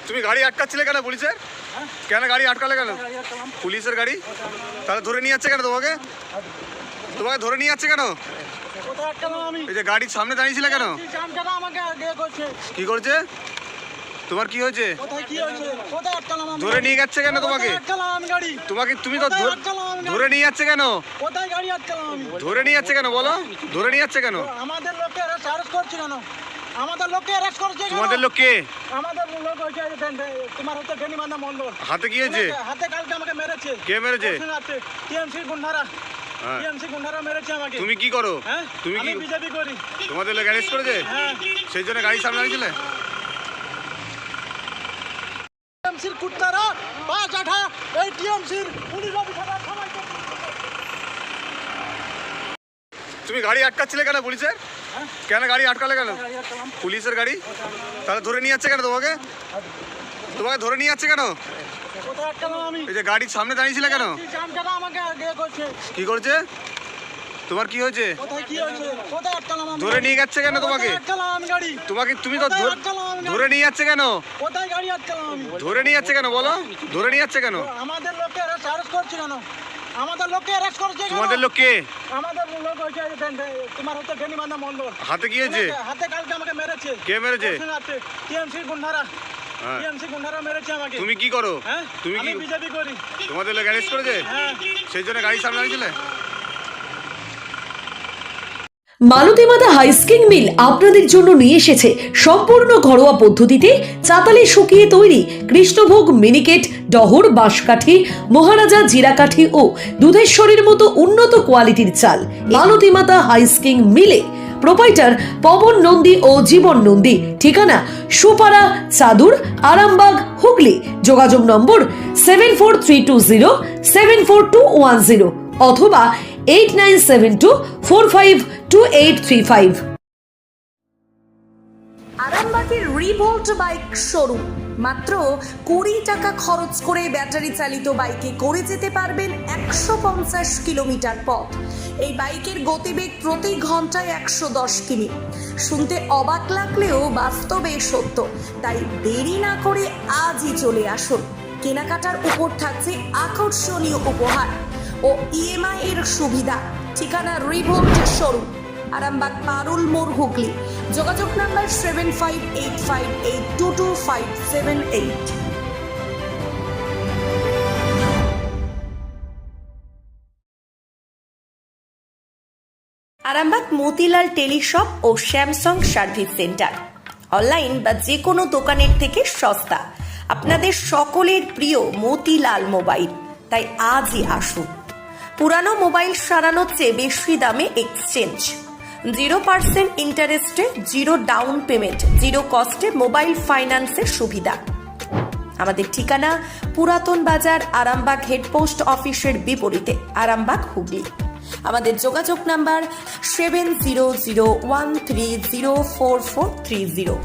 তুমি গাড়ি আটকাচ্ছিলে কেন পুলিশের? কেন গাড়ি আটকালে কেন? পুলিশের গাড়ি তাহলে ধরে নিয়ে যাচ্ছে কেন তোমাকে? তোমাকে ধরে নিয়ে যাচ্ছে কেন? এই যে গাড়ির সামনে দাঁড়িয়েছিলে কেন? কি করছে? তোমার কি হয়েছে? ধরে নিয়ে যাচ্ছে কেন তোমাকে? তুমি তো ধরে নিয়ে যাচ্ছে কেন? ধরে নিয়ে যাচ্ছে কেন বলো? ধরে নিয়ে যাচ্ছে কেন? আমাদের লোককে অ্যারেস্ট করছে কেন? আমাদের লোককে অ্যারেস্ট করছে কেন? তোমাদের লোক কে? আমাদের লোক হচ্ছে তোমার হচ্ছে বেনিমান্দা মন্ডল। হাতে কি হয়েছে? হাতে কালকে আমাকে মেরেছে। কে মেরেছে? টিএমসি গুন্ডারা। টিএমসি গুন্ডারা মেরেছে আমাকে। তুমি কি করো? তুমি কি? আমি বিজেপি করি। তোমাদের লোক অ্যারেস্ট করেছে? হ্যাঁ। সেই জন্য গাড়ির সামনে দাঁড়িয়েছিলে? টিএমসির কুত্তারা পাঁচ আঠা এই টিএমসির পুলিশ অফিসাররা সবাই। তুমি গাড়ি আটকাচ্ছিলে কেন পুলিশের? কেন গাড়ি আটকালে কেন? পুলিশের গাড়ি তাহলে ধরে নিয়ে যাচ্ছে কেন তোমাকে? তোমাকে ধরে নিয়ে যাচ্ছে কেন? এই যে গাড়ির সামনে দাঁড়িয়েছিলে কেন? কি করছে? তোমার কি হয়েছে? ধরে নিয়ে যাচ্ছে কেন তোমাকে? তুমি তো ধরে নিয়ে যাচ্ছে কেন? ধরে নিয়ে যাচ্ছে কেন বলো? ধরে নিয়ে যাচ্ছে কেন? আমাদের লোককে অ্যারেস্ট করছে কেন? আমাদের লোককে অ্যারেস্ট করছে কেন? তোমাদের লোক কে? আমাদের লোক হচ্ছে তোমার হচ্ছে বেনিমান্দা মন্ডল। হাতে কি হয়েছে? হাতে কালকে আমাকে মেরেছে। কে মেরেছে? টিএমসি গুন্ডারা। টিএমসি গুন্ডারা মেরেছে আমাকে। তুমি কি করো? তুমি কি? আমি বিজেপি করি। তোমাদের লোক অ্যারেস্ট করেছে? সেই জন্য গাড়ির সামনে দাঁড়িয়েছিলে? মালতী মাতা হাইস্কিং মিল আপনাদের জন্য নিয়ে এসেছে সম্পূর্ণ ঘরোয়া পদ্ধতিতে চাতালে শুকিয়ে তৈরি কৃষ্ণভোগ মিনিকেট, ডহর, বাঁশকাঠি, মহারাজা জিরাকাঠি ও দুধেশ্বরীর মতো উন্নত কোয়ালিটির চাল। মালতী মাতা হাইস্কিং মিলে প্রোপাইটার পবন নন্দী ও জীবন নন্দী। ঠিকানা সুপারা, চাদুর, আরামবাগ, হুগলি। যোগাযোগ নম্বর 7432074210 অথবা 8972452835। আরামবাগের রিভোল্ট বাইক শোরুম। মাত্র 20 টাকা খরচ করে ব্যাটারি চালিত বাইকে করে যেতে পারবেন 150 কিলোমিটার পথ। এই বাইকের গতিবেগ প্রতি ঘন্টায় 110 কিমি। শুনতে অবাক লাগলেও বাস্তবে সত্য, তাই দেরি না করে আজই চলে আসুন। কেনাকাটার উপর থাকছে আকর্ষণীয় উপহার ও ইএমআই এর সুবিধা। ঠিকানা রিভোল্ট শোরুম, আরামবাগ, পারুল মোড়, হুগলি। যোগাযোগ নাম্বার 7585822578। আরামবাগ মতিলাল টেলিশপ ও স্যামসাং সার্ভিস সেন্টার। অনলাইন বা যে কোনো দোকানের থেকে সস্তা। আপনাদের সকলের প্রিয় মতিলাল মোবাইল, তাই আজই আসুন। পুরানো মোবাইল সারানোর চেয়ে বেশি দামে এক্সচেঞ্জ। 0% ইন্টারেস্টে, 0 ডাউন পেমেন্ট, 0 কস্টে মোবাইল ফাইন্যান্সের সুবিধা। আমাদের ঠিকানা পুরাতন বাজার, আরামবাগ হেডপোস্ট অফিসের বিপরীতে, আরামবাগ, হুগলি। আমাদের যোগাযোগ নাম্বার 7001304430।